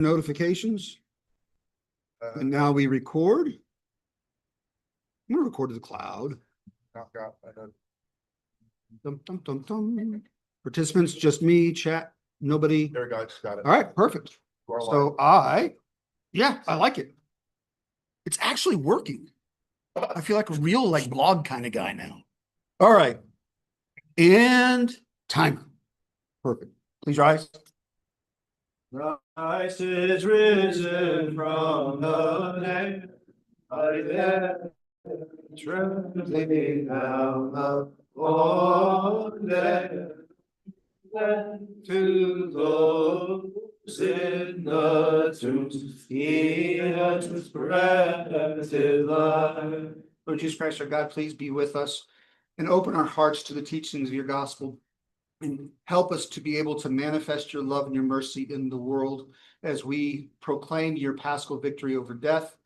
Notifications. And now we record. I'm gonna record to the cloud. Dum, dum, dum, dum. Participants, just me, chat, nobody. There we go, I just got it. All right, perfect. So I like it. It's actually working. I feel like a real blog kind of guy now. All right. And time. Perfect. Please rise. Christ is risen from the dead. I dare trembling out of all death. To those in the tombs, he has granted life. Lord Jesus Christ, our God, please be with us and open our hearts to the teachings of your gospel and help us to be able to manifest your love and your mercy in the world as we proclaim your paschal victory over death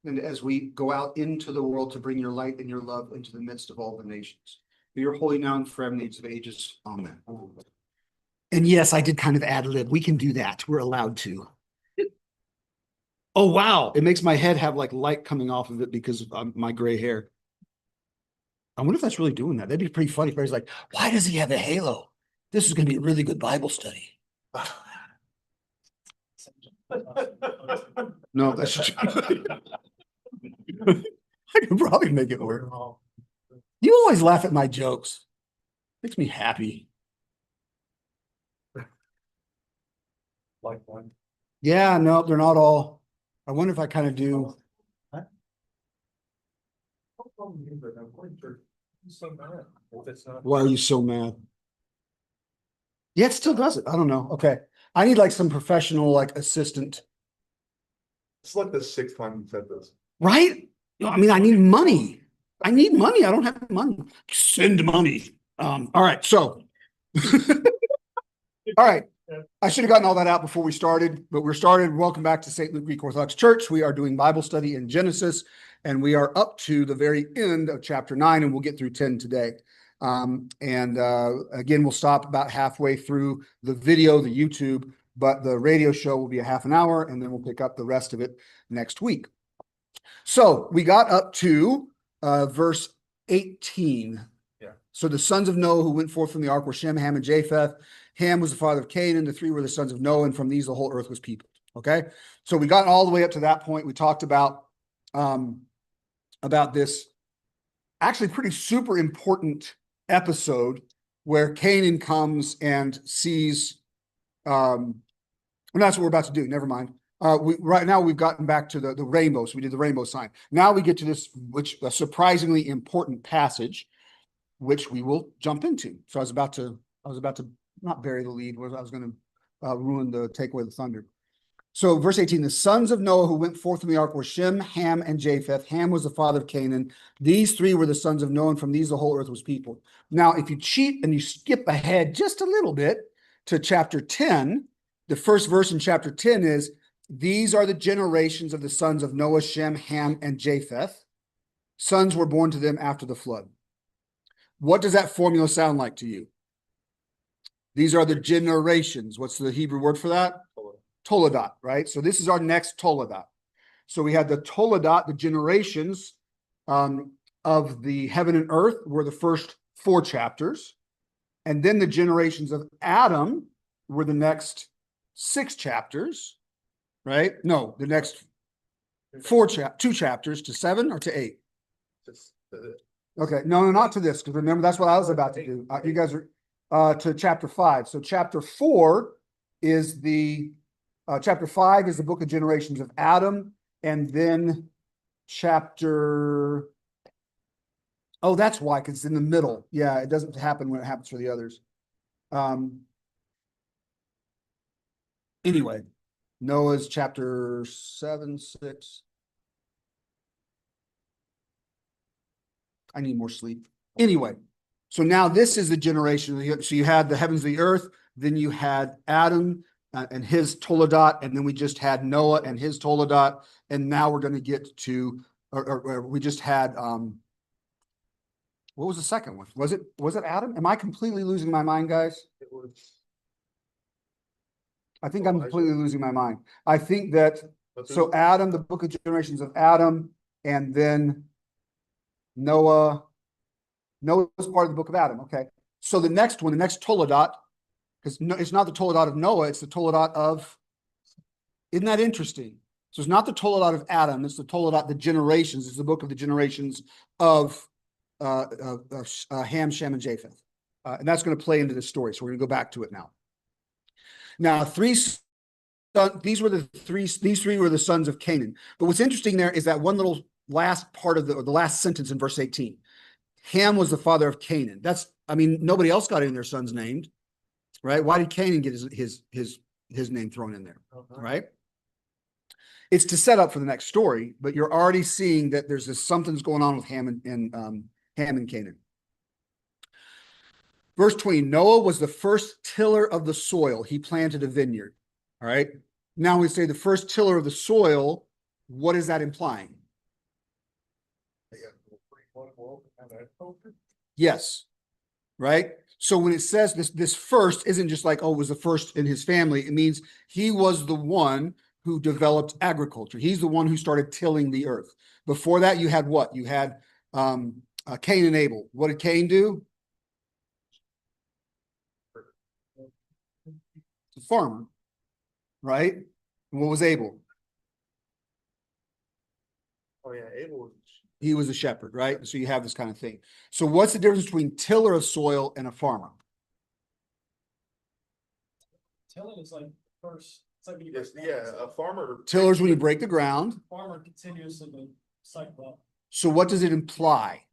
and as we go out into the world to bring your light and your love into the midst of all the nations. For your holy now and forever in the age of ages. Amen. And yes, I did kind of ad lib. We can do that. We're allowed to. Oh, wow. It makes my head have light coming off of it because of my gray hair. I wonder if that's really doing that. That'd be pretty funny if everybody's like, why does he have a halo? This is going to be a really good Bible study. No, that's I can probably make it work. You always laugh at my jokes. Makes me happy. Like one. Yeah, no, they're not all. I wonder if I kind of do. Why are you so mad? Yeah, it still does it. I don't know. Okay. I need some professional assistant. It's like the sixth time you said this. Right? I mean, I need money. I need money. I don't have money. Send money. All right. So, all right. I should have gotten all that out before we started, but we're started. Welcome back to St. Luke Greek Orthodox Church. We are doing Bible study in Genesis, and we are up to the very end of chapter 9, and we'll get through 10 today. Again, we'll stop about halfway through the video, the YouTube, but the radio show will be a half an hour, and then we'll pick up the rest of it next week. So we got up to verse 18. Yeah. So the sons of Noah who went forth from the ark were Shem, Ham, and Japheth. Ham was the father of Canaan. The three were the sons of Noah, and from these the whole earth was peopled. Okay, so we got all the way up to that point. We talked about this actually pretty super important episode where Canaan comes and sees. And that's what we're about to do. Never mind. Right now we've gotten back to the rainbow. So we did the rainbow sign. Now we get to this, which a surprisingly important passage, which we will jump into. So I was about to not bury the lead. I was going to take away the thunder. So verse 18, the sons of Noah who went forth from the ark were Shem, Ham, and Japheth. Ham was the father of Canaan. These three were the sons of Noah, and from these the whole earth was peopled. Now, if you cheat and you skip ahead just a little bit to chapter 10, the first verse in chapter 10 is, these are the generations of the sons of Noah, Shem, Ham, and Japheth. Sons were born to them after the flood. What does that formula sound like to you? These are the generations. What's the Hebrew word for that? Toledot, right? So this is our next Toledot. So we had the Toledot, the generations of the heaven and earth were the first 4 chapters. And then the generations of Adam were the next 6 chapters, right? No, the next 2 chapters to 7 or to 8. Okay, no, not to this, because remember, that's what I was about to do. You guys are to chapter 5. So chapter 4 is chapter 5 is the book of generations of Adam, and then that's why, because it's in the middle. Yeah, it doesn't happen when it happens for the others. Anyway, Noah's chapter 7, 6. I need more sleep. Anyway, so now this is the generation. So you had the heavens of the earth, then you had Adam and his Toledot, and then we just had Noah and his Toledot, and now we're going to get to, or we just had, what was the second one? Was it Adam? Am I completely losing my mind, guys? It was I think I'm completely losing my mind. I think that, Let's so Adam, the book of generations of Adam, and then Noah. Noah is part of the book of Adam, okay? So the next one, the next Toledot, because it's not the Toledot of Noah, it's the Toledot of, isn't that interesting? So it's not the Toledot of Adam, it's the Toledot, the generations, it's the book of the generations of Ham, Shem, and Japheth. And that's going to play into the story. So we're going to go back to it now. Now, these three were the sons of Canaan. But what's interesting there is that one little last part of the last sentence in verse 18. Ham was the father of Canaan. I mean, nobody else got any of their sons named, right? Why did Canaan get his name thrown in there, right? It's to set up for the next story, but you're already seeing that something's going on with Ham and Canaan. Verse 20, Noah was the first tiller of the soil. He planted a vineyard. All right. Now we say the first tiller of the soil. What is that implying? Yes. Right. So when it says this first isn't just like, oh, it was the first in his family. It means he was the one who developed agriculture. He's the one who started tilling the earth. Before that, you had what? You had Cain and Abel. What did Cain do? A farmer, right? And what was Abel? Oh yeah, Abel was. He was a shepherd, right? So you have this kind of thing. So what's the difference between tiller of soil and a farmer? Tilling is like first, it's like when you. Yes, yeah, a farmer. Tiller's when you break the ground. Farmer continues in the cycle. So what does it imply?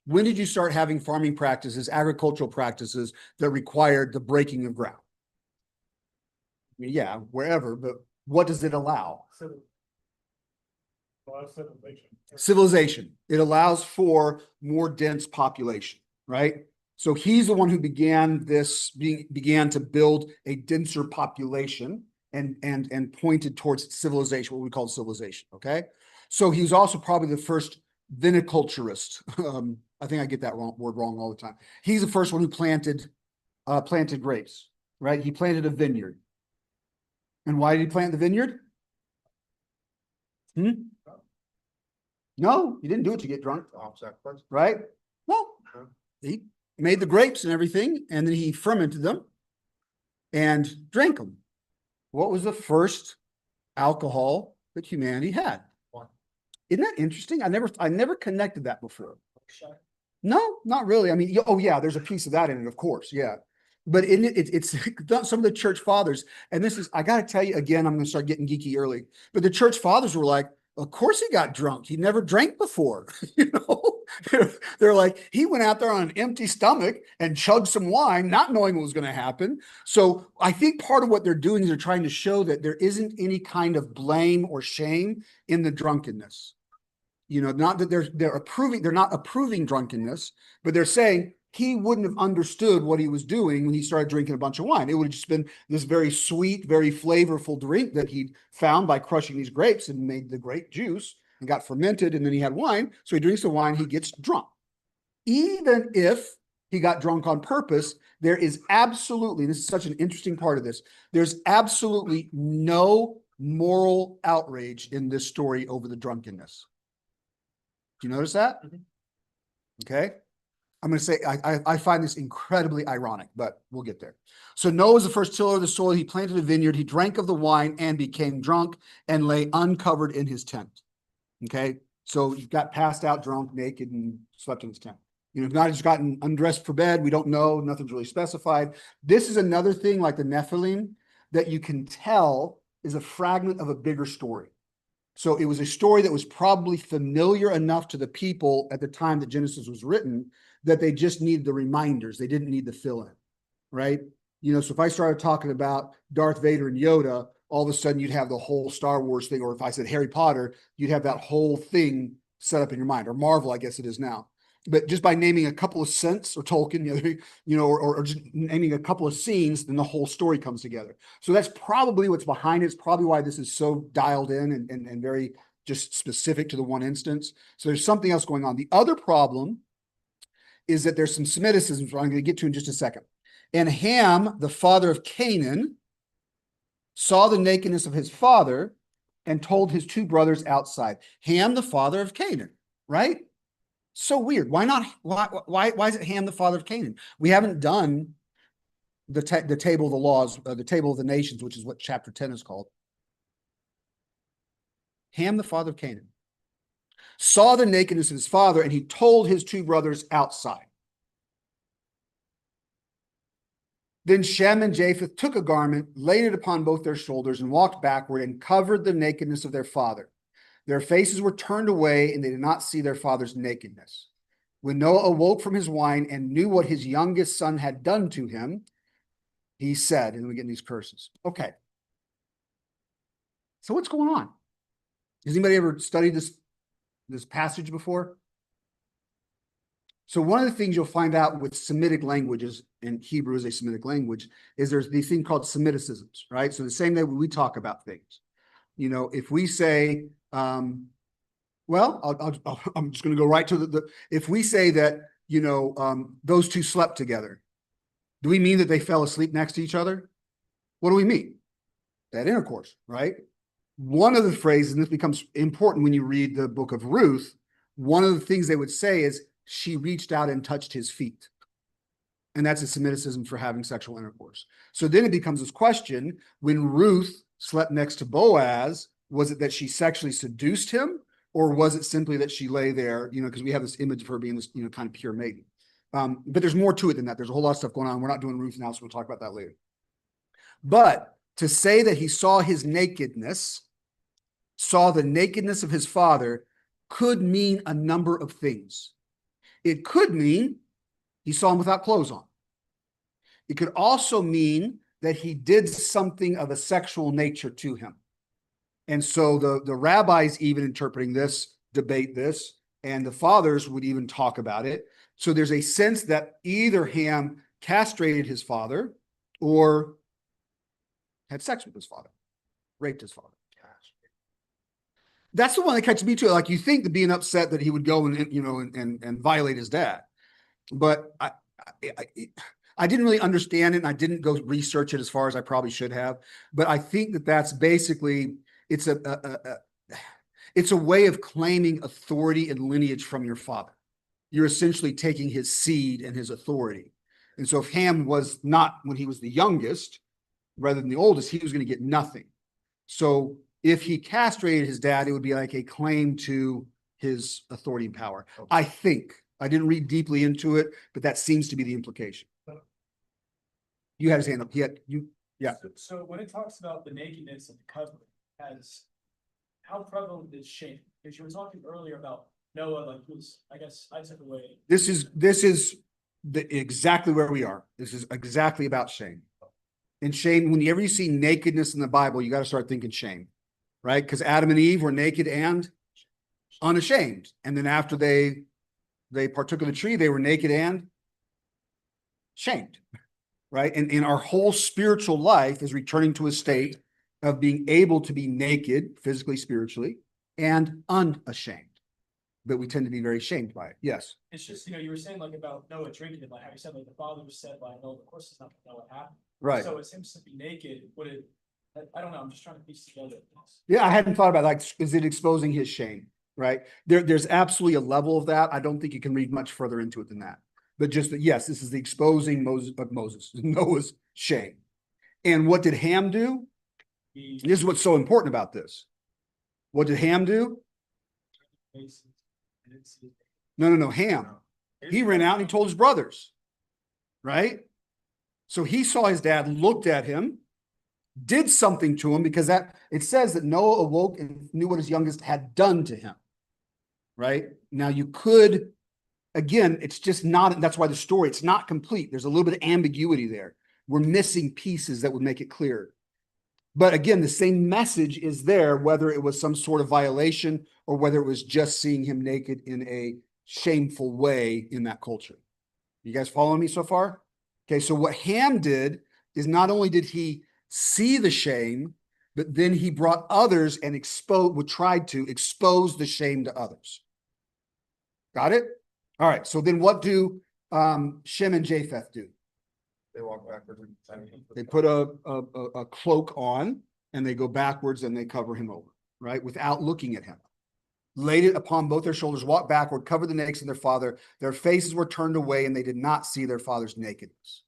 When did you start having farming practices, agricultural practices that required the breaking of ground? I mean, yeah, wherever, but what does it allow? Civilization. It allows for more dense population, right? So he's the one who began to build a denser population and pointed towards civilization, what we call civilization, okay? So he was also probably the first viniculturist. I think I get that word wrong all the time. He's the first one who planted grapes, right? He planted a vineyard. And why did he plant the vineyard? No, he didn't do it to get drunk, right? Well, he made the grapes and everything, and then he fermented them and drank them. What was the first alcohol that humanity had? Isn't that interesting? I never connected that before. No, not really. I mean, oh yeah, there's a piece of that in it, of course, yeah. But it's some of the church fathers, and this is, I got to tell you again, I'm going to start getting geeky early, but the church fathers were like, of course he got drunk. He never drank before. You know, they're like, he went out there on an empty stomach and chugged some wine, not knowing what was going to happen. So I think part of what they're doing is they're trying to show that there isn't any kind of blame or shame in the drunkenness. You know, not that they're not approving drunkenness, but they're saying he wouldn't have understood what he was doing when he started drinking a bunch of wine. It would have just been this very sweet, very flavorful drink that he found by crushing these grapes and made the grape juice and got fermented, and then he had wine. So he drinks the wine, he gets drunk. Even if he got drunk on purpose, there is absolutely, this is such an interesting part of this, there's absolutely no moral outrage in this story over the drunkenness. Do you notice that? Okay. I'm going to say, I find this incredibly ironic, but we'll get there. So Noah was the first tiller of the soil. He planted a vineyard. He drank of the wine and became drunk and lay uncovered in his tent. Okay. So he got passed out, drunk, naked, and slept in his tent. You know, if not, he's gotten undressed for bed. We don't know. Nothing's really specified. This is another thing like the Nephilim that you can tell is a fragment of a bigger story. So it was a story that was probably familiar enough to the people at the time that Genesis was written that they just needed the reminders. They didn't need the fill-in, right? You know, so if I started talking about Darth Vader and Yoda, all of a sudden you'd have the whole Star Wars thing. Or if I said Harry Potter, you'd have that whole thing set up in your mind. Or Marvel, I guess it is now. But just by naming a couple of scents, or Tolkien, you know, or just naming a couple of scenes, then the whole story comes together. So that's probably what's behind it. It's probably why this is so dialed in and very just specific to the one instance. So there's something else going on. The other problem is that there's some Semitism, which I'm going to get to in just a second. And Ham, the father of Canaan, saw the nakedness of his father and told his two brothers outside. Ham, the father of Canaan, right? So weird. Why not? Why is it Ham, the father of Canaan? We haven't done the table of the laws, the table of the nations, which is what chapter 10 is called. Ham, the father of Canaan, saw the nakedness of his father, and he told his two brothers outside. Then Shem and Japheth took a garment, laid it upon both their shoulders, and walked backward and covered the nakedness of their father. Their faces were turned away, and they did not see their father's nakedness. When Noah awoke from his wine and knew what his youngest son had done to him, he said, and we get these curses. Okay. So what's going on? Has anybody ever studied this passage before? So one of the things you'll find out with Semitic languages, and Hebrew is a Semitic language, is there's these thing called Semiticisms, right? So the same way we talk about things. You know, if we say, I'm just going to go right to if we say that, those two slept together, do we mean that they fell asleep next to each other? What do we mean? That intercourse, right? One of the phrases, and this becomes important when you read the book of Ruth, one of the things they would say is, she reached out and touched his feet. And that's a Semiticism for having sexual intercourse. So then it becomes this question, when Ruth slept next to Boaz, was it that she sexually seduced him? Or was it simply that she lay there, because we have this image of her being this, kind of pure maiden. But there's more to it than that. There's a whole lot of stuff going on. We're not doing Ruth now, so we'll talk about that later. But to say that he saw his nakedness, saw the nakedness of his father, could mean a number of things. It could mean he saw him without clothes on. It could also mean that he did something of a sexual nature to him. And so the rabbis even interpreting this, debate this, and the fathers would even talk about it. So there's a sense that either Ham castrated his father or had sex with his father, raped his father. That's the one that catches me too. Like, you think that being upset that he would go and violate his dad, but I didn't really understand it, and I didn't go research it as far as I probably should have. But I think that that's basically it's a way of claiming authority and lineage from your father. You're essentially taking his seed and his authority. And so if Ham was not, when he was the youngest, rather than the oldest, he was going to get nothing. So if he castrated his dad, it would be like a claim to his authority and power. I think. I didn't read deeply into it, but that seems to be the implication. You had his hand up. Yeah. So when it talks about the nakedness of the covering, how prevalent is shame? Because you were talking earlier about Noah, like, who's, I guess I took away. This is exactly where we are. This is exactly about shame. And shame, whenever you see nakedness in the Bible, you got to start thinking shame, right? Because Adam and Eve were naked and unashamed. And then after they partook of the tree, they were naked and shamed, right? And our whole spiritual life is returning to a state of being able to be naked, physically, spiritually, and unashamed. But we tend to be very shamed by it. Yes. It's just, you were saying like about Noah drinking it, like how you said, like the father was said by Noah, of course it's not gonna know what happened. Right. So it's him to be naked, I don't know, I'm just trying to piece together. Yeah, I hadn't thought about like, is it exposing his shame? Right. There's absolutely a level of that. I don't think you can read much further into it than that. But just that, yes, this is the exposing Noah's shame. And what did Ham do? This is what's so important about this. What did Ham do? No, Ham. He ran out and he told his brothers. Right? So he saw his dad, looked at him, did something to him, because it says that Noah awoke and knew what his youngest had done to him. Right? Now you could, again, it's just not, that's why the story, it's not complete. There's a little bit of ambiguity there. We're missing pieces that would make it clear. But again, the same message is there, whether it was some sort of violation or whether it was just seeing him naked in a shameful way in that culture. You guys following me so far? Okay, so what Ham did is not only did he see the shame, but then he brought others and tried to expose the shame to others. Got it? All right, so then what do Shem and Japheth do? They walk backwards. They put a cloak on, and they go backwards and they cover him over, right? Without looking at him. Laid it upon both their shoulders, walked backward, covered the nakedness of their father. Their faces were turned away, and they did not see their father's nakedness.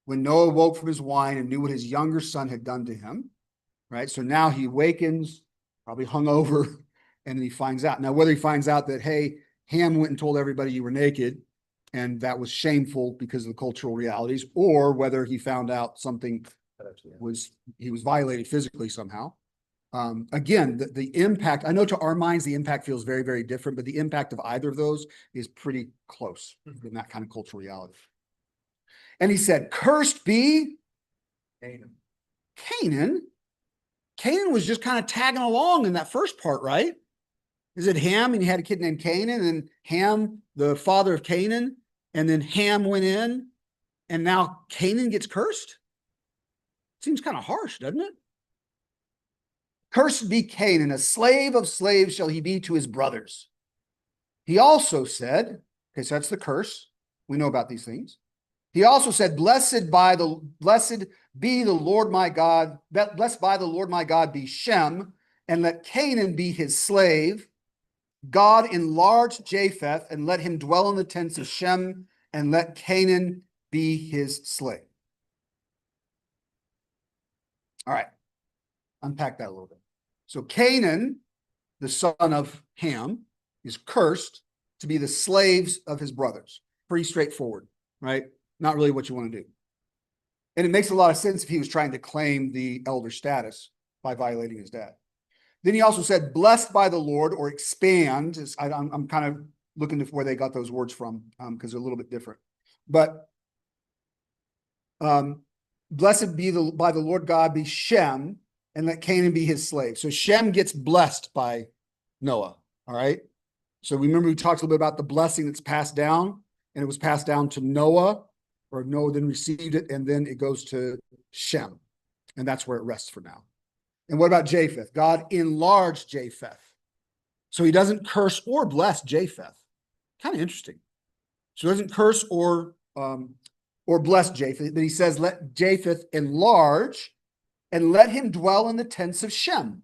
When Noah woke from his wine and knew what his younger son had done to him, right? So now he wakens, probably hungover, and then he finds out. Now, whether he finds out that, hey, Ham went and told everybody you were naked, and that was shameful because of the cultural realities, or whether he found out something he was violated physically somehow. Again, the impact, I know to our minds, the impact feels very, very different, but the impact of either of those is pretty close in that kind of cultural reality. And he said, cursed be Canaan. Canaan was just kind of tagging along in that first part, right? Is it Ham and he had a kid named Canaan, and Ham, the father of Canaan, and then Ham went in, and now Canaan gets cursed? Seems kind of harsh, doesn't it? Cursed be Canaan, a slave of slaves shall he be to his brothers. He also said, okay, so that's the curse. We know about these things. He also said, blessed be the Lord my God, blessed by the Lord my God be Shem, and let Canaan be his slave. God enlarge Japheth, and let him dwell in the tents of Shem, and let Canaan be his slave. All right, unpack that a little bit. So Canaan, the son of Ham, is cursed to be the slaves of his brothers. Pretty straightforward, right? Not really what you want to do. And it makes a lot of sense if he was trying to claim the elder status by violating his dad. Then he also said, blessed by the Lord, or expand. I'm kind of looking to where they got those words from, because they're a little bit different. But blessed be by the Lord God be Shem, and let Canaan be his slave. So Shem gets blessed by Noah, all right? So remember we talked a little bit about the blessing that's passed down, and it was passed down to Noah, or Noah then received it, and then it goes to Shem, and that's where it rests for now. And what about Japheth? God enlarged Japheth. So he doesn't curse or bless Japheth. Kind of interesting. So he doesn't curse or bless Japheth, but he says, let Japheth enlarge, and let him dwell in the tents of Shem,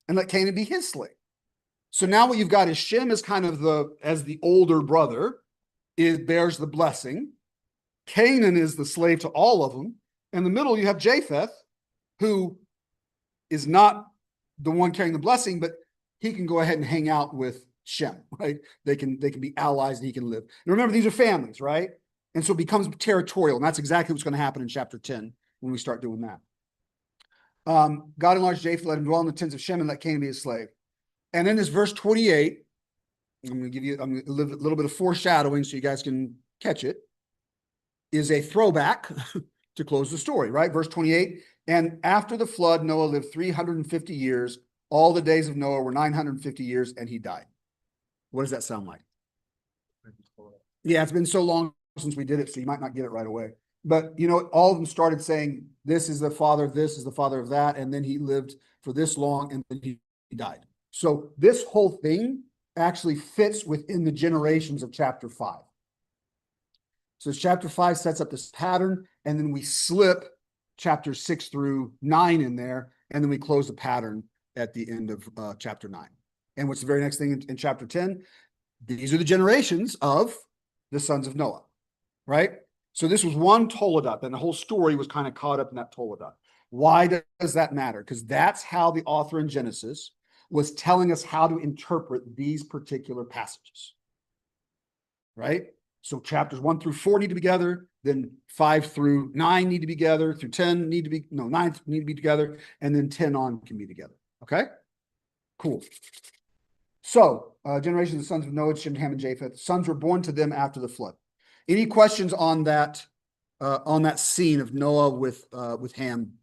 and let Canaan be his slave. So now what you've got is Shem is kind of as the older brother, bears the blessing. Canaan is the slave to all of them. In the middle, you have Japheth, who is not the one carrying the blessing, but he can go ahead and hang out with Shem, right? They can be allies, and he can live. And remember, these are families, right? And so it becomes territorial, and that's exactly what's going to happen in chapter 10 when we start doing that. God enlarged Japheth, let him dwell in the tents of Shem, and let Canaan be his slave. And then this verse 28, I'm going to give you a little bit of foreshadowing so you guys can catch it, is a throwback to close the story, right? Verse 28, and after the flood, Noah lived 350 years. All the days of Noah were 950 years, and he died. What does that sound like? Yeah, it's been so long since we did it, so you might not get it right away. But, you know, all of them started saying, this is the father of this, is the father of that, and then he lived for this long, and then he died. So this whole thing actually fits within the generations of chapter 5. So chapter 5 sets up this pattern, and then we slip chapters 6 through 9 in there, and then we close the pattern at the end of chapter 9. And what's the very next thing in chapter 10? These are the generations of the sons of Noah, right? So this was one Toledot, and the whole story was kind of caught up in that Toledot. Why does that matter? Because that's how the author in Genesis was telling us how to interpret these particular passages, right? So chapters 1 through 4 need to be together, then 5 through 9 need to be together, through 9 need to be together, and then 10 on can be together, okay? Cool. So, generations of the sons of Noah, Shem, Ham, and Japheth. Sons were born to them after the flood. Any questions on that scene of Noah with Ham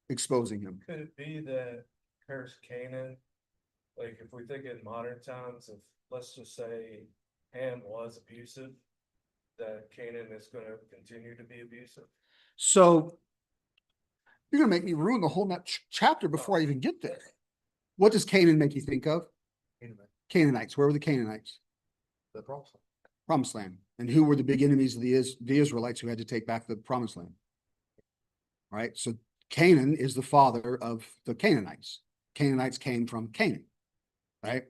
exposing him? Could it be that cursed Canaan, like if we think in modern times, if let's just say Ham was abusive, that Canaan is going to continue to be abusive? So you're going to make me ruin the whole chapter before I even get there. What does Canaan make you think of? Canaanites. Where were the Canaanites? The promised land. Promised land. And who were the big enemies of the Israelites who had to take back the promised land? Right? So Canaan is the father of the Canaanites. Canaanites came from Canaan, right?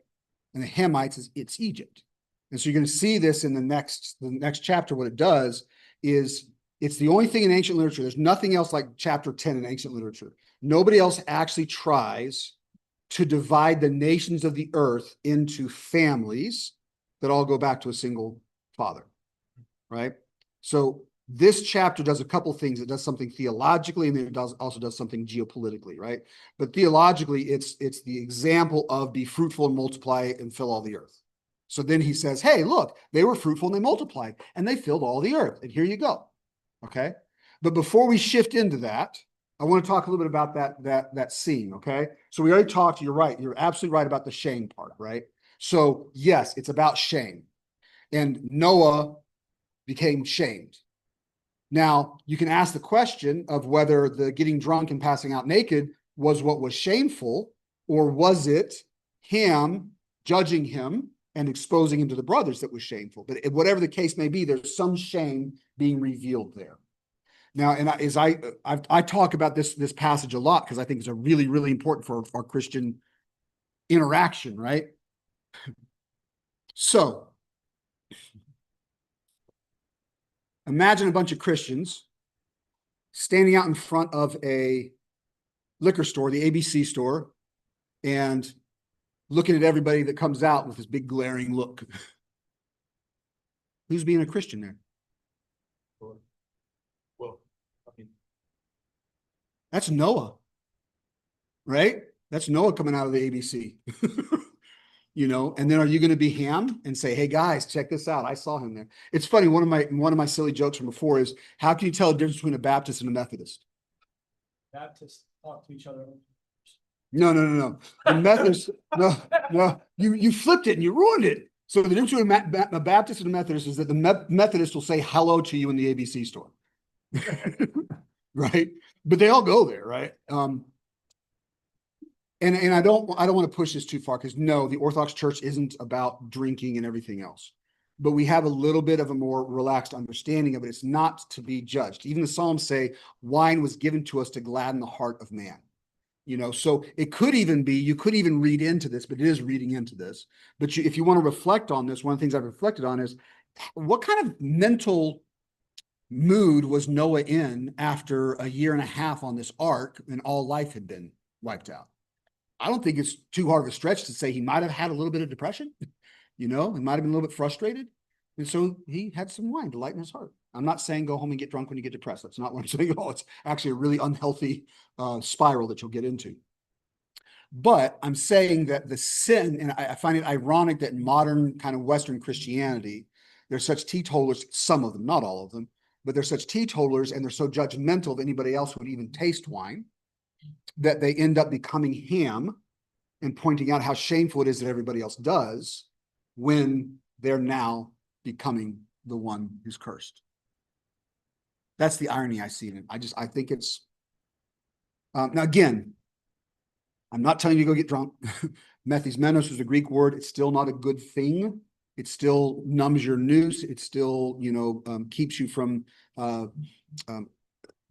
And the Hamites it's Egypt. And so you're going to see this in the next chapter. What it does is it's the only thing in ancient literature. There's nothing else like chapter 10 in ancient literature. Nobody else actually tries to divide the nations of the earth into families that all go back to a single father, right? So this chapter does a couple things. It does something theologically, and then it also does something geopolitically, right? But theologically, it's the example of be fruitful and multiply and fill all the earth. So then he says, hey, look, they were fruitful and they multiplied and they filled all the earth. And here you go. Okay. But before we shift into that, I want to talk a little bit about that scene. Okay. So we already talked. You're right. You're absolutely right about the shame part, right? So yes, it's about shame. And Noah became shamed. Now, you can ask the question of whether the getting drunk and passing out naked was what was shameful, or was it him judging him and exposing him to the brothers that was shameful? But whatever the case may be, there's some shame being revealed there. Now, and I talk about this passage a lot because I think it's a really, really important for our Christian interaction, right? So, imagine a bunch of Christians standing out in front of a liquor store, the ABC store, and looking at everybody that comes out with this big glaring look. Who's being a Christian there? Well, I mean, That's Noah, right? That's Noah coming out of the ABC. You know, and then are you going to be Ham and say, hey guys, check this out, I saw him there? It's funny, one of my silly jokes from before is, how can you tell the difference between a Baptist and a Methodist? Baptists talk to each other. No. The Methodist, no, you flipped it and you ruined it. So the difference between a Baptist and a Methodist is that the Methodist will say hello to you in the ABC store. Right? But they all go there, right? And I don't want to push this too far, because no, the Orthodox Church isn't about drinking and everything else. But we have a little bit of a more relaxed understanding of it. It's not to be judged. Even the Psalms say wine was given to us to gladden the heart of man. You know, so it could even be, you could even read into this, but it is reading into this. But if you want to reflect on this, one of the things I've reflected on is, what kind of mental mood was Noah in after a year and a half on this ark and all life had been wiped out? I don't think it's too hard of a stretch to say he might have had a little bit of depression. You know, he might have been a little bit frustrated. And so he had some wine to lighten his heart. I'm not saying go home and get drunk when you get depressed. That's not what I'm saying at all. It's actually a really unhealthy spiral that you'll get into. But I'm saying that the sin, and I find it ironic that in modern kind of Western Christianity, there's such teetotalers, some of them, not all of them, but they're such teetotalers and they're so judgmental of anybody else who would even taste wine, that they end up becoming Ham and pointing out how shameful it is that everybody else does, when they're now becoming the one who's cursed. That's the irony I see in it. I think it's, now again, I'm not telling you to go get drunk. Methismenos is a Greek word. It's still not a good thing. It still numbs your nous. It still, you know, keeps you from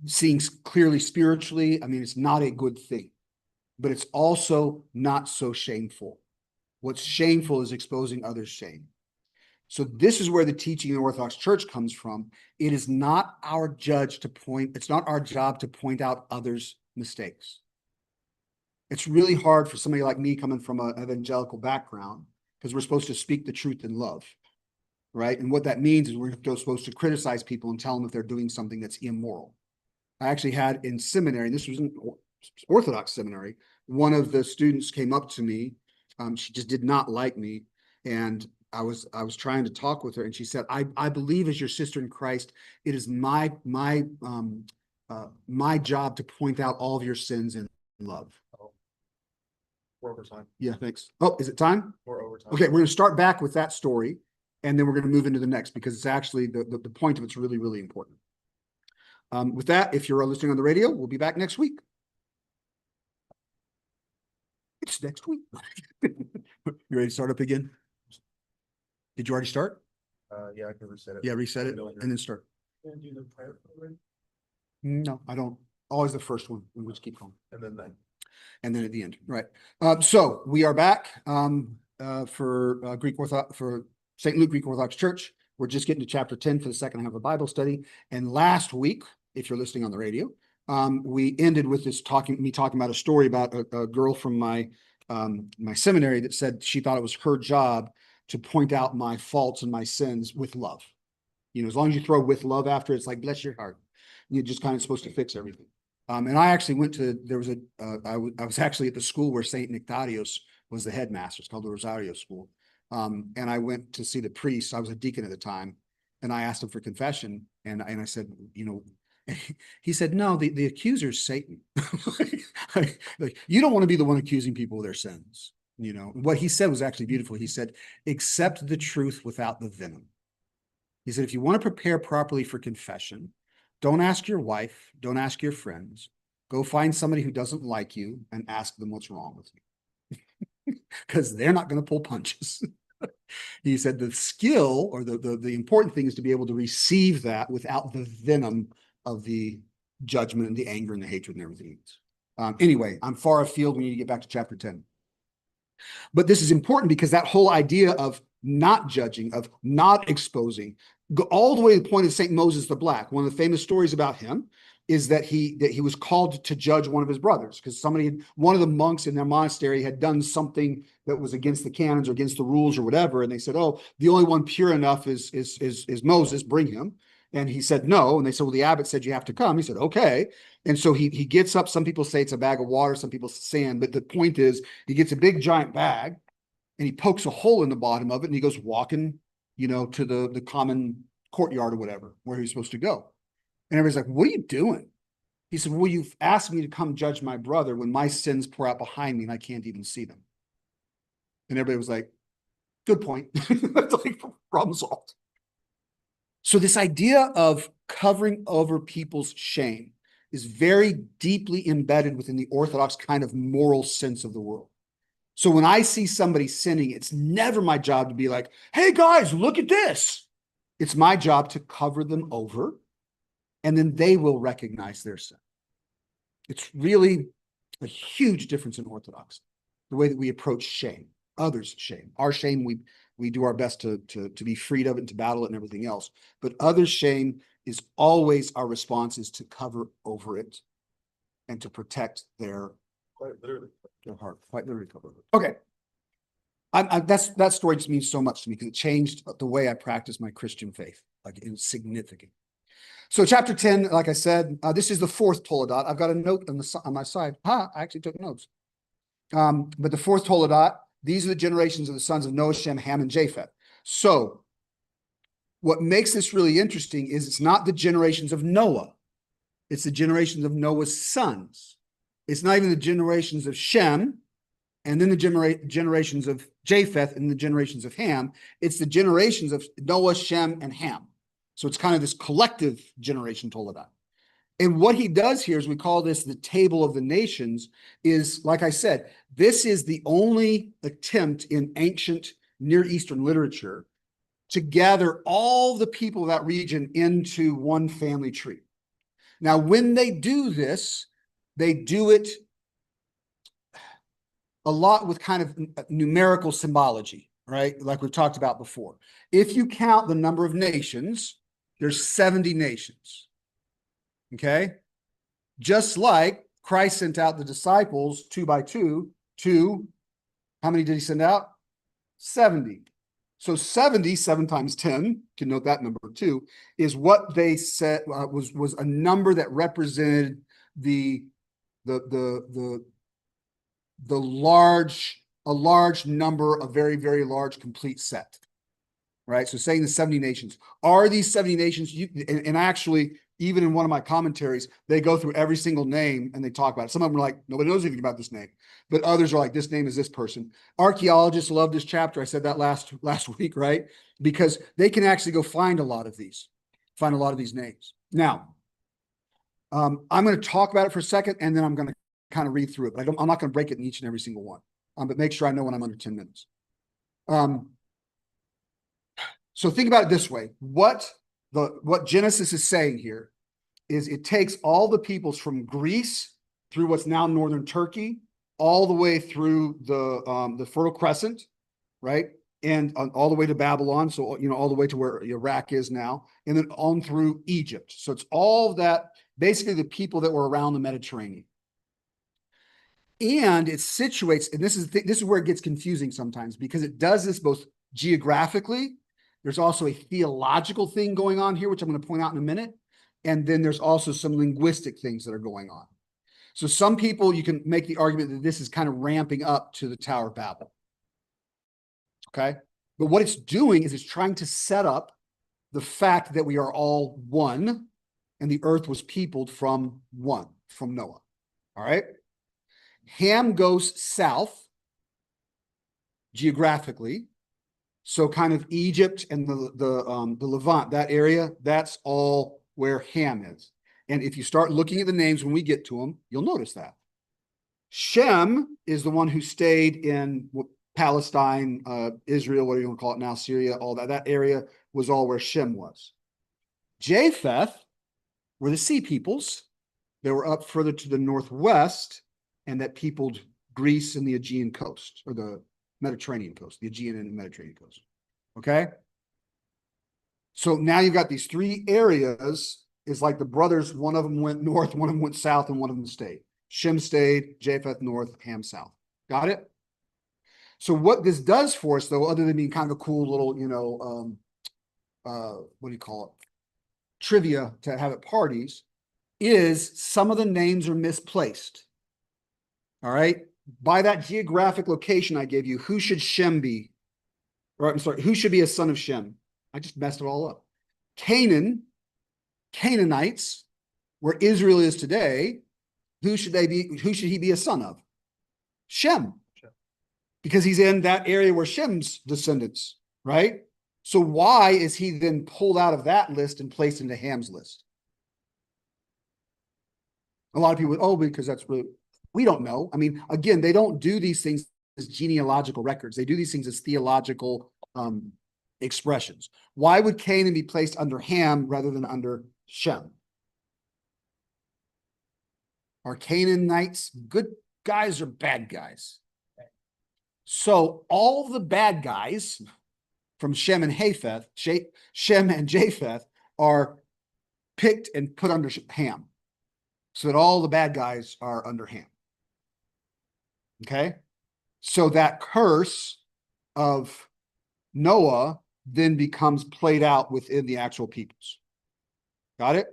seeing clearly spiritually. I mean, it's not a good thing, but it's also not so shameful. What's shameful is exposing others' shame. So this is where the teaching in the Orthodox Church comes from. It is not our it's not our job to point out others' mistakes. It's really hard for somebody like me coming from an evangelical background, because we're supposed to speak the truth in love, right? And what that means is we're supposed to criticize people and tell them if they're doing something that's immoral. I actually had in seminary, and this was an Orthodox seminary, one of the students came up to me. She just did not like me. And I was trying to talk with her, and she said, I believe as your sister in Christ, it is my job to point out all of your sins in love. we're over time. Yeah, thanks. Oh, is it time? We're over time. Okay, we're going to start back with that story, and then we're going to move into the next, because it's actually the point of it's really, really important. With that, if you're listening on the radio, we'll be back next week. It's next week. You ready to start up again? Did you already start? Yeah, I can reset it. Yeah, reset it and then start. Gonna do the prayer for it. No, I don't. Always the first one. We just keep going. And then And then at the end, right? So we are back for Greek Orthodox, for St. Luke Greek Orthodox Church. We're just getting to chapter 10 for the second half of Bible study. And last week, if you're listening on the radio, we ended with this talking about a story about a girl from my seminary that said she thought it was her job to point out my faults and my sins with love. You know, as long as you throw with love after, it's like, bless your heart. You're just kind of supposed to fix everything. And I actually went to, I was actually at the school where St. Nectarios was the headmaster. It's called the Rosario School. And I went to see the priest. I was a deacon at the time. And I asked him for confession. And I said, you know, he said, no, the accuser is Satan. like, you don't want to be the one accusing people of their sins. You know, what he said was actually beautiful. He said, accept the truth without the venom. He said, if you want to prepare properly for confession, don't ask your wife, don't ask your friends. Go find somebody who doesn't like you and ask them what's wrong with you. Because they're not going to pull punches. He said the skill or the important thing is to be able to receive that without the venom of the judgment and the anger and the hatred and everything else. Anyway, I'm far afield. We need to get back to chapter 10. But this is important because that whole idea of not judging, of not exposing, go all the way to the point of St. Moses the Black. One of the famous stories about him is that he was called to judge one of his brothers because one of the monks in their monastery had done something that was against the canons or against the rules or whatever. And they said, oh, the only one pure enough is Moses, bring him. And he said, no. And they said, well, the abbot said you have to come. He said, okay. And so he gets up. Some people say it's a bag of water. Some people say sand. But the point is he gets a big giant bag and he pokes a hole in the bottom of it. And he goes walking, you know, to the common courtyard or whatever, where he's supposed to go. And everybody's like, what are you doing? He said, well, you've asked me to come judge my brother when my sins pour out behind me and I can't even see them. And everybody was like, good point. That's like problem solved. So this idea of covering over people's shame is very deeply embedded within the Orthodox kind of moral sense of the world. So when I see somebody sinning, it's never my job to be like, hey guys, look at this. It's my job to cover them over, and then they will recognize their sin. It's really a huge difference in Orthodoxy, the way that we approach shame, others' shame. Our shame, we do our best to be freed of it and to battle it and everything else. But others' shame is always our response is to cover over it and to protect their quite literally. Their heart, quite literally cover over it. Okay. That story just means so much to me because it changed the way I practice my Christian faith. Like it was significant. So chapter 10, like I said, this is the fourth Toledot. I've got a note on my side. I actually took notes. But the fourth Toledot, these are the generations of the sons of Noah, Shem, Ham, and Japheth. So what makes this really interesting is it's not the generations of Noah. It's the generations of Noah's sons. It's not even the generations of Shem, and then the generations of Japheth and the generations of Ham. It's the generations of Noah, Shem, and Ham. So it's kind of this collective generation Toledot. And what he does here is we call this the table of the nations is, like I said, this is the only attempt in ancient Near Eastern literature to gather all the people of that region into one family tree. Now, when they do this, they do it a lot with kind of numerical symbology, right? Like we've talked about before. If you count the number of nations, there's 70 nations. Okay? Just like Christ sent out the disciples 2 by 2 to, how many did he send out? 70. So 70, 7 times 10, you can note that number too, is what they said was a number that represented a large number, a very, very large complete set. Right? So saying the 70 nations. Are these 70 nations, and actually, even in one of my commentaries, they go through every single name and they talk about it. Some of them are like, nobody knows anything about this name. But others are like, this name is this person. Archaeologists love this chapter. I said that last week, right? Because they can actually go find a lot of these names. Now, I'm going to talk about it for a second, and then I'm going to kind of read through it. But I'm not going to break it in each and every single one. But make sure I know when I'm under 10 minutes. So think about it this way. What Genesis is saying here is it takes all the peoples from Greece through what's now northern Turkey, all the way through the Fertile Crescent, right? And all the way to Babylon, so all the way to where Iraq is now, and then on through Egypt. So it's all that, basically the people that were around the Mediterranean. And it situates, and this is where it gets confusing sometimes, because it does this both geographically. There's also a theological thing going on here, which I'm going to point out in a minute. And then there's also some linguistic things that are going on. So some people, you can make the argument that this is kind of ramping up to the Tower of Babel. Okay. But what it's doing is it's trying to set up the fact that we are all one and the earth was peopled from Noah. All right. Ham goes south geographically. So kind of Egypt and the Levant, that area, that's all where Ham is. And if you start looking at the names when we get to them, you'll notice that. Shem is the one who stayed in Palestine, Israel, what do you want to call it now, Syria, all that. That area was all where Shem was. Japheth were the sea peoples. They were up further to the northwest, and that peopled Greece and the Aegean coast, or the Mediterranean coast, the Aegean and the Mediterranean coast. Okay? So now you've got these three areas. Is like the brothers, one of them went north, one of them went south, and one of them stayed. Shem stayed, Japheth north, Ham south. Got it? So what this does for us, though, other than being kind of a cool little, what do you call it? Trivia to have at parties, is some of the names are misplaced. All right? By that geographic location I gave you, who should Shem be? Or I'm sorry, who should be a son of Shem? I just messed it all up. Canaan, Canaanites, where Israel is today, who should he be a son of? Shem. Because he's in that area where Shem's descendants, right? So why is he then pulled out of that list and placed into Ham's list? A lot of people, because that's really, we don't know. I mean, again, they don't do these things as genealogical records. They do these things as theological expressions. Why would Canaan be placed under Ham rather than under Shem? Are Canaanites good guys or bad guys? So all the bad guys from Shem and Japheth are picked and put under Ham, so that all the bad guys are under Ham. Okay? So that curse of Noah then becomes played out within the actual peoples. Got it?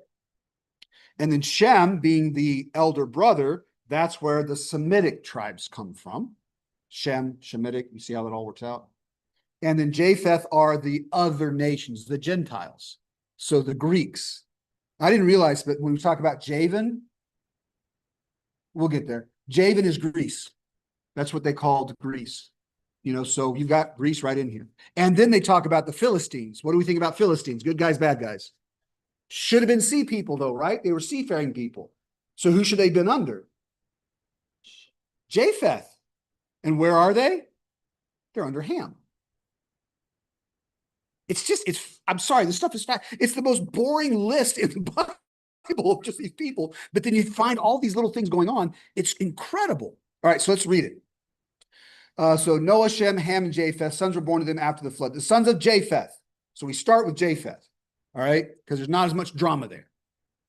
And then Shem, being the elder brother, that's where the Semitic tribes come from. Shem, Shemitic, you see how that all works out? And then Japheth are the other nations, the Gentiles. So the Greeks. I didn't realize, but when we talk about Javan, we'll get there. Javan is Greece. That's what they called Greece. So you've got Greece right in here. And then they talk about the Philistines. What do we think about Philistines? Good guys, bad guys? Should have been sea people, though, right? They were seafaring people. So who should they have been under? Japheth. And where are they? They're under Ham. I'm sorry, this stuff is fat. It's the most boring list in the Bible of just these people. But then you find all these little things going on. It's incredible. All right, so let's read it. So Noah, Shem, Ham, and Japheth, sons were born to them after the flood. The sons of Japheth. So we start with Japheth, all right, because there's not as much drama there.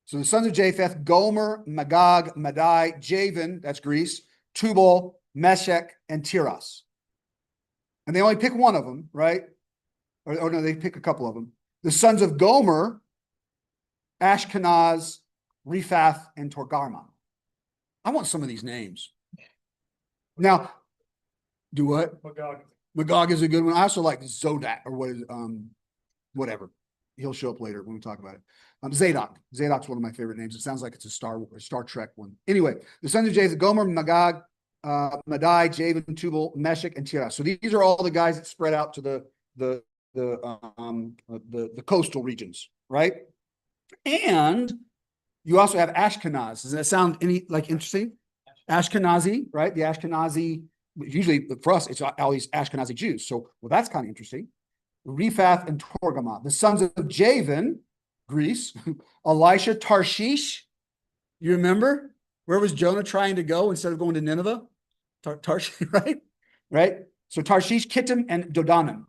So the sons of Japheth, Gomer, Magog, Madai, Javan, that's Greece, Tubal, Meshech, and Tiras. And they only pick one of them, right? Or no, they pick a couple of them. The sons of Gomer, Ashkenaz, Riphath, and Togarmah. I want some of these names. Now, do what? Magog is a good one. I also like Zodak, or what is whatever. He'll show up later when we talk about it. Zadok. Zadok's one of my favorite names. It sounds like it's a Star Trek one. Anyway, the sons of Japheth, Gomer, Magog, Madai, Javan, Tubal, Meshech, and Tiras. So these are all the guys that spread out to the coastal regions, right? And you also have Ashkenaz. Does that sound interesting? Ashkenazi, right? The Ashkenazi, usually for us, it's all these Ashkenazi Jews. So, well, that's kind of interesting. Riphath and Togarmah, the sons of Javan, Greece. Elisha, Tarshish. You remember? Where was Jonah trying to go instead of going to Nineveh? Tarshish, right? Right? So Tarshish, Kittim, and Dodanim.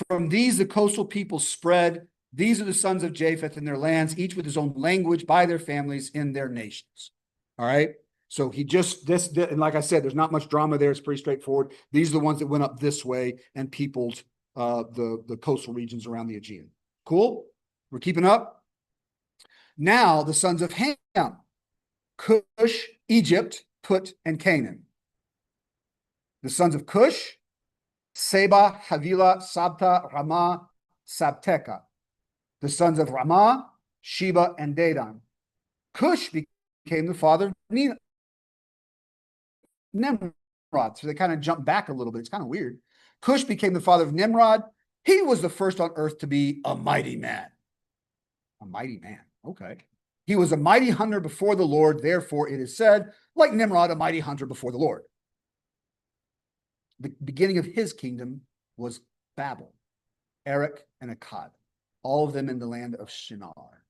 From these, the coastal people spread. These are the sons of Japheth in their lands, each with his own language, by their families in their nations. All right. So he just, and like I said, there's not much drama there. It's pretty straightforward. These are the ones that went up this way and peopled the coastal regions around the Aegean. Cool? We're keeping up? Now, the sons of Ham, Cush, Egypt, Put, and Canaan. The sons of Cush, Seba, Havilah, Sabta, Ramah, Sabteka. The sons of Ramah, Sheba, and Dedan. Cush became the father of Nimrod. So they kind of jump back a little bit. It's kind of weird. Cush became the father of Nimrod. He was the first on earth to be a mighty man. A mighty man. Okay. He was a mighty hunter before the Lord. Therefore, it is said, like Nimrod, a mighty hunter before the Lord. The beginning of his kingdom was Babel, Erech, and Akkad, all of them in the land of Shinar.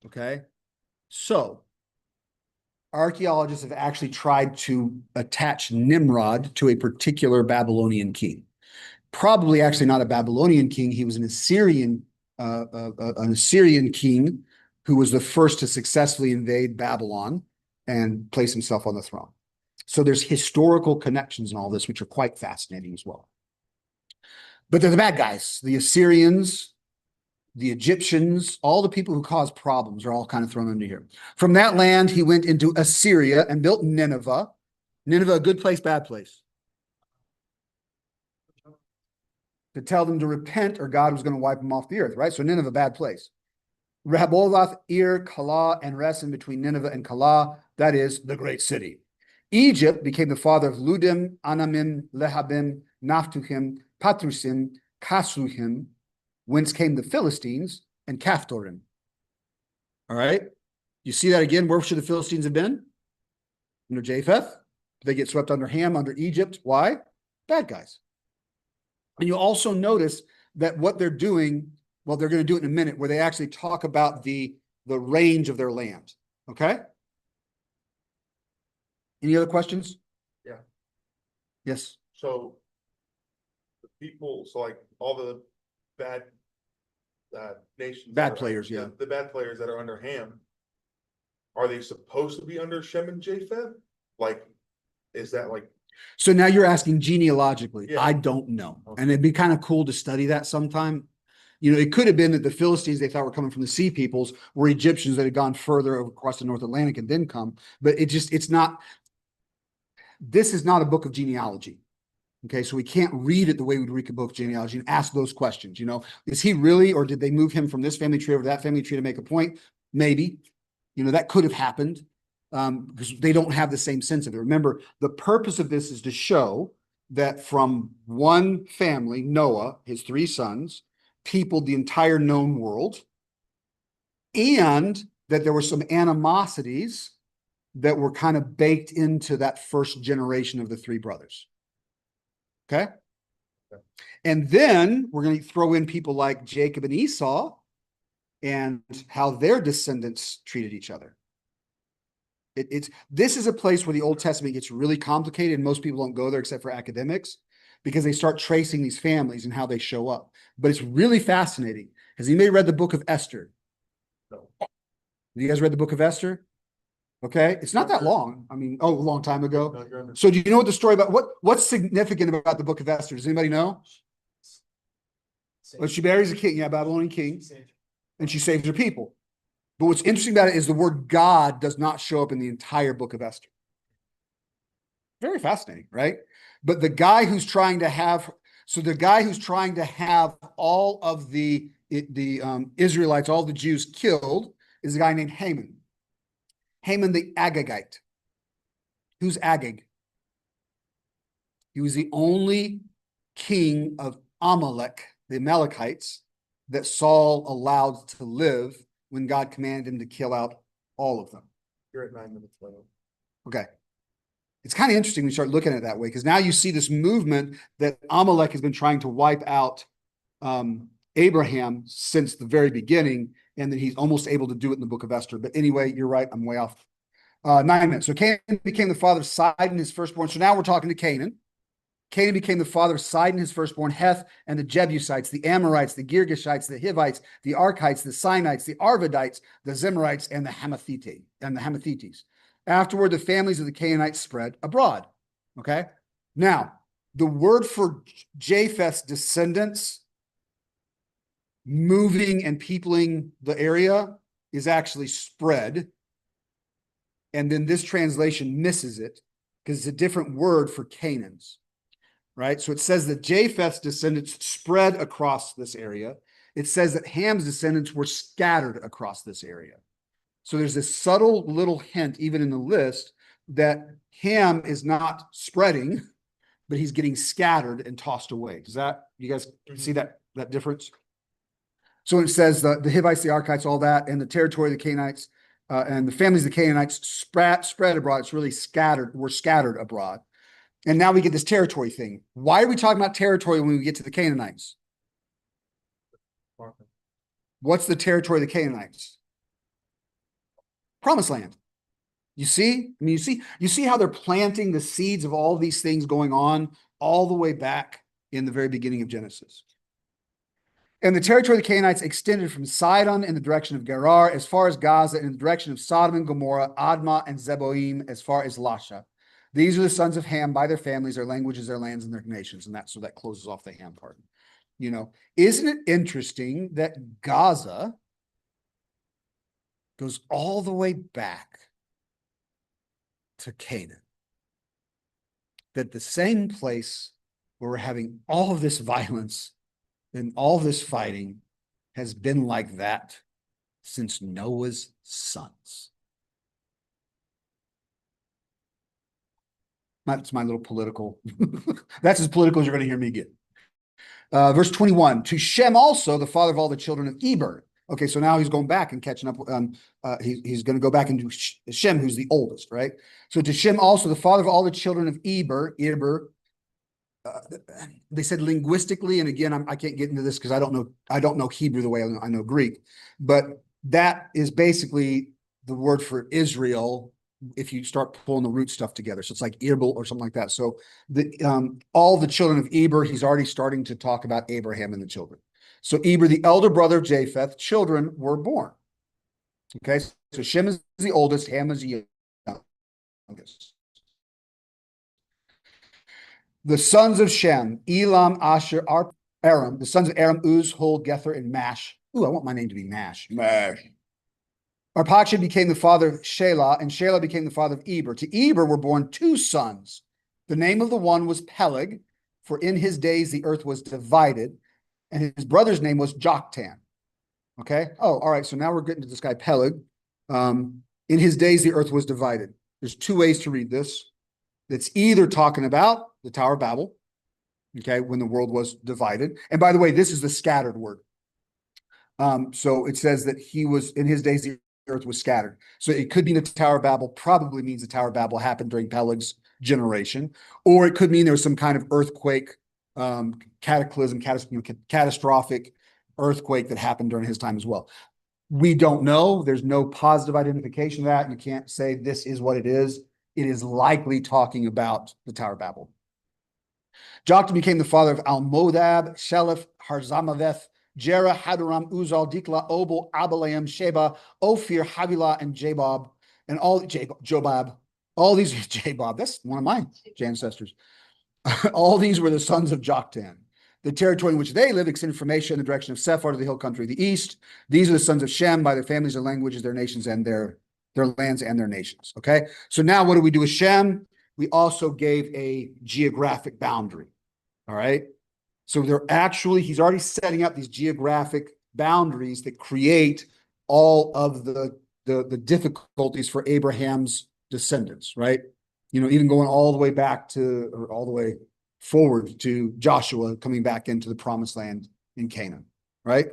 Okay. So archaeologists have actually tried to attach Nimrod to a particular Babylonian king. Probably actually not a Babylonian king. He was an Assyrian king who was the first to successfully invade Babylon and place himself on the throne. So there's historical connections in all this, which are quite fascinating as well. But they're the bad guys. The Assyrians, the Egyptians, all the people who caused problems are all kind of thrown into here. From that land, he went into Assyria and built Nineveh. Nineveh, a good place, bad place? To tell them to repent or God was going to wipe them off the earth, right? So Nineveh, bad place. Rehoboth, Ir, Calah, and Resen between Nineveh and Calah, that is the great city. Egypt became the father of Ludim, Anamim, Lehabim, Naphtuhim, Patrusim, Kasluhim, whence came the Philistines and Caphtorim. All right. You see that again? Where should the Philistines have been? Under Japheth. They get swept under Ham, under Egypt. Why? Bad guys. And you also notice that what they're doing, well, they're going to do it in a minute, where they actually talk about the range of their land. Okay. Any other questions? Yeah. Yes. So the people, so like all the bad nations. Bad that are- players, yeah. The bad players that are under Ham, are they supposed to be under Shem and Japheth? Like, is that like, So now you're asking genealogically. Yeah. I don't know. Okay. And it'd be kind of cool to study that sometime. You know, it could have been that the Philistines they thought were coming from the sea peoples were Egyptians that had gone further across the North Atlantic and then come. But it's not, this is not a book of genealogy. Okay, so we can't read it the way we'd read a book of genealogy and ask those questions. You know, is he really, or did they move him from this family tree over to that family tree to make a point? Maybe. You know, that could have happened because they don't have the same sense of it. Remember, the purpose of this is to show that from one family, Noah, his three sons, peopled the entire known world, and that there were some animosities that were kind of baked into that first generation of the three brothers. Okay. And then we're going to throw in people like Jacob and Esau and how their descendants treated each other. This is a place where the Old Testament gets really complicated, and most people don't go there except for academics because they start tracing these families and how they show up. But it's really fascinating. Has anybody read the book of Esther? no? Have you guys read the book of Esther? Okay. It's not that long. I mean, a long time ago. No, you're under- So do you know what the story about what's significant about the book of Esther? Does anybody know? Well, she marries a king, yeah, Babylonian king, and she saves her people. But what's interesting about it is the word God does not show up in the entire book of Esther. Very fascinating, right? But the guy who's trying to have all of the Israelites, all the Jews killed is a guy named Haman. Haman the Agagite. Who's Agag? He was the only king of Amalek, the Amalekites, that Saul allowed to live when God commanded him to kill out all of them. You're at 9 minutes left. Okay. It's kind of interesting when you start looking at it that way, because now you see this movement that Amalek has been trying to wipe out Abraham since the very beginning, and that he's almost able to do it in the book of Esther. But anyway, you're right. I'm way off. 9 minutes. So Canaan became the father of Sidon, his firstborn. So now we're talking to Canaan. Canaan became the father of Sidon, his firstborn, Heth, and the Jebusites, the Amorites, the Girgashites, the Hivites, the Archites, the Sinites, the Arvadites, the Zemarites, and the Hamathites. Afterward, the families of the Canaanites spread abroad. Okay. Now, the word for Japheth's descendants moving and peopling the area is actually spread. And then this translation misses it because it's a different word for Canaan's. Right? So it says that Japheth's descendants spread across this area. It says that Ham's descendants were scattered across this area. So there's this subtle little hint, even in the list, that Ham is not spreading, but he's getting scattered and tossed away. Does that, you guys see that difference? So it says the Hivites, the Archites, all that, and the territory of the Canaanites, and the families of the Canaanites spread abroad. It's really were scattered abroad. And now we get this territory thing. Why are we talking about territory when we get to the Canaanites? What's the territory of the Canaanites? Promised land. You see? I mean, you see how they're planting the seeds of all these things going on all the way back in the very beginning of Genesis. And the territory of the Canaanites extended from Sidon in the direction of Gerar as far as Gaza, in the direction of Sodom and Gomorrah, Admah and Zeboim as far as Lasha. These are the sons of Ham by their families, their languages, their lands, and their nations. And so that closes off the Ham part. You know, isn't it interesting that Gaza goes all the way back to Canaan? That the same place where we're having all of this violence and all this fighting has been like that since Noah's sons. That's my little political. That's as political as you're going to hear me get. Verse 21, to Shem also, the father of all the children of Eber. Okay, so now he's going back and catching up. He's going to go back and do Shem, who's the oldest, right? So to Shem also, the father of all the children of Eber. They said linguistically, and again, I can't get into this because I don't know Hebrew the way I know Greek, but that is basically the word for Israel if you start pulling the root stuff together. So it's like Erbel or something like that. So all the children of Eber, he's already starting to talk about Abraham and the children. So Eber, the elder brother of Japheth, children were born. Okay, so Shem is the oldest, Ham is the youngest. The sons of Shem, Elam, Asher, Aram, the sons of Aram, Uz, Hul, Gether, and Mash. Ooh, I want my name to be Mash. Mash. Arpachshad became the father of Shelah, and Shelah became the father of Eber. To Eber were born 2 sons. The name of the one was Peleg, for in his days the earth was divided, and his brother's name was Joktan. Okay? Oh, all right, so now we're getting to this guy Peleg. In his days the earth was divided. There's 2 ways to read this. It's either talking about the Tower of Babel, okay, when the world was divided. And by the way, this is the scattered word. So it says that he was, in his days, the earth was scattered. So it could mean the Tower of Babel probably means the Tower of Babel happened during Peleg's generation, or it could mean there was some kind of earthquake, cataclysm, catastrophic earthquake that happened during his time as well. We don't know. There's no positive identification of that. You can't say this is what it is. It is likely talking about the Tower of Babel. Joktan became the father of Almodab, Sheleph, Harzamaveth, Jerah, Hadoram, Uzal, Dikla, Obal, Abaleam, Sheba, Ophir, Havilah, and Jabab, and all Jobab. All these Jabab. That's one of my ancestors. All these were the sons of Joktan. The territory in which they live extended from Asia in the direction of Sephar to the hill country of the east. These are the sons of Shem by their families, their languages, their nations, and their lands and their nations. Okay. So now what do we do with Shem? We also gave a geographic boundary. All right. So he's already setting up these geographic boundaries that create all of the difficulties for Abraham's descendants, right? You know, even going all the way back to, or all the way forward to Joshua coming back into the promised land in Canaan, right?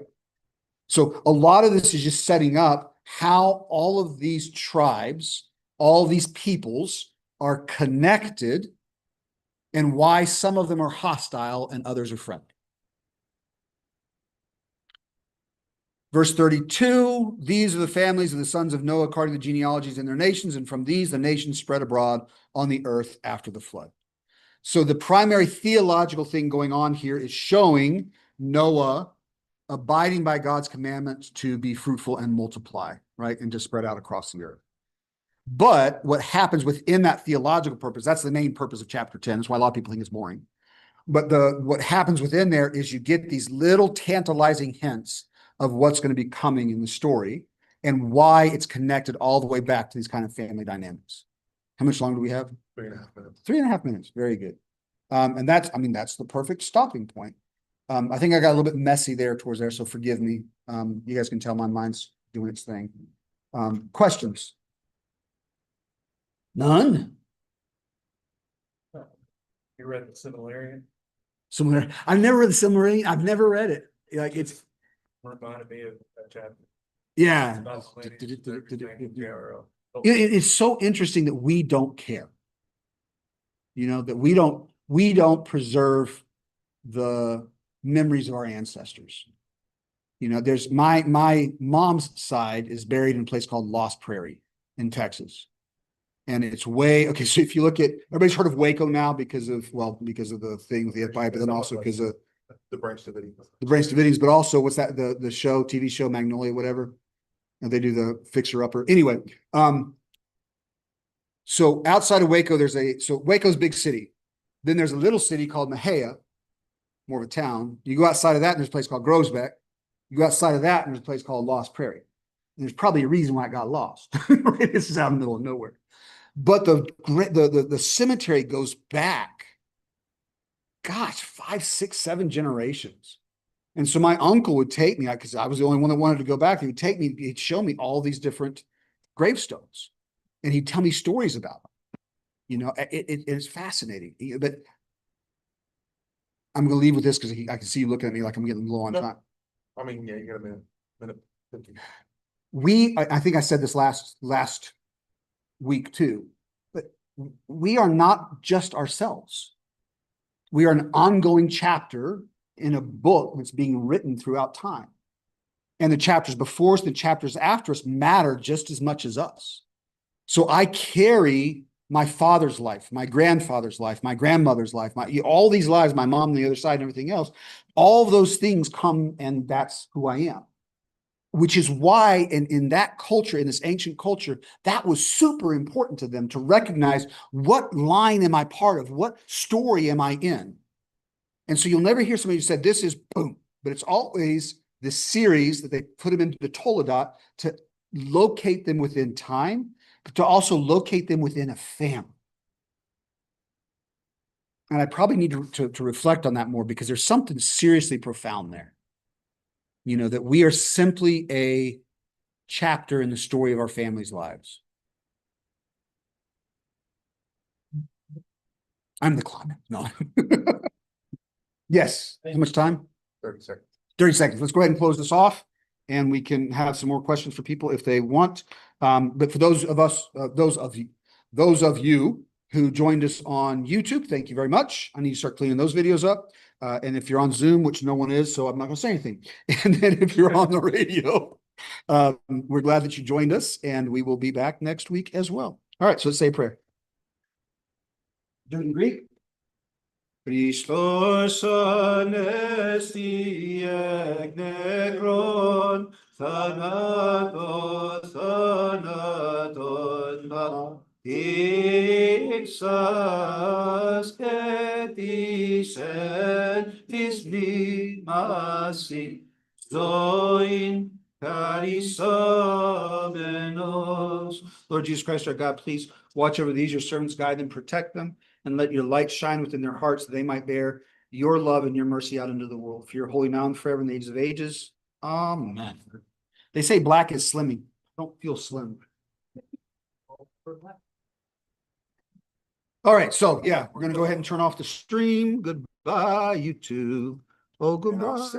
So a lot of this is just setting up how all of these tribes, all these peoples are connected and why some of them are hostile and others are friendly. Verse 32, these are the families of the sons of Noah according to the genealogies in their nations, and from these the nations spread abroad on the earth after the flood. So the primary theological thing going on here is showing Noah abiding by God's commandments to be fruitful and multiply, right? And to spread out across the earth. But what happens within that theological purpose, that's the main purpose of chapter 10. That's why a lot of people think it's boring. But what happens within there is you get these little tantalizing hints of what's going to be coming in the story and why it's connected all the way back to these kind of family dynamics. How much longer do we have? 3.5 minutes. 3.5 minutes. Very good. And that's the perfect stopping point. I think I got a little bit messy there towards there, so forgive me. You guys can tell my mind's doing its thing. Questions? None? You read the Silmarillion? Similar. I've never read the Silmarillion. I've never read it. Like it's, Reminded me of that chapter. yeah. About the ladies, everything, JRL. It's so interesting that we don't care. You know, that we don't preserve the memories of our ancestors. You know, there's my mom's side is buried in a place called Lost Prairie in Texas. And it's okay. So if you look at, everybody's heard of Waco now because of the thing with the FBI, but then also because of The Branch Davidians. the Branch Davidians, but also what's that, the TV show Magnolia, whatever. And they do the Fixer Upper. Anyway, so outside of Waco, Waco's a big city. Then there's a little city called Mahia, more of a town. You go outside of that, and there's a place called Groesbeck. You go outside of that, and there's a place called Lost Prairie. And there's probably a reason why it got lost. Right? This is out in the middle of nowhere. But the cemetery goes back, gosh, 5, 6, 7 generations. And so my uncle would take me, because I was the only one that wanted to go back. He would take me, he'd show me all these different gravestones, and he'd tell me stories about them. You know, it's fascinating. But I'm going to leave with this because I can see you looking at me like I'm getting low on No. time. I mean, yeah, you got a minute 50. I think I said this last week too, but we are not just ourselves. We are an ongoing chapter in a book that's being written throughout time. And the chapters before us, the chapters after us matter just as much as us. So I carry my father's life, my grandfather's life, my grandmother's life, all these lives, my mom on the other side and everything else. All of those things come, and that's who I am. Which is why in that culture, in this ancient culture, that was super important to them to recognize what line am I part of? What story am I in? And so you'll never hear somebody who said, this is boom, but it's always this series that they put them into the Toledot to locate them within time, but to also locate them within a family. And I probably need to reflect on that more because there's something seriously profound there. You know, that we are simply a chapter in the story of our family's lives. I'm the climate. No. Yes. How much time? 30 seconds. 30 seconds. Let's go ahead and close this off, and we can have some more questions for people if they want. But for those of you who joined us on YouTube, thank you very much. I need to start cleaning those videos up. And if you're on Zoom, which no one is, so I'm not going to say anything. And then if you're on the radio, we're glad that you joined us, and we will be back next week as well. All right, so let's say a prayer. Do it in Greek. Christos anesti ek nekron, thanatos thanaton ixas etisen tis mimasi zoin carisomenos. Lord Jesus Christ, our God, please watch over these, your servants, guide them, protect them, and let your light shine within their hearts that they might bear your love and your mercy out into the world. For your holy now and forever in the ages of ages. Amen. They say black is slimming. I don't feel slim. All right, so yeah, we're going to go ahead and turn off the stream. Goodbye, YouTube. Oh, goodbye.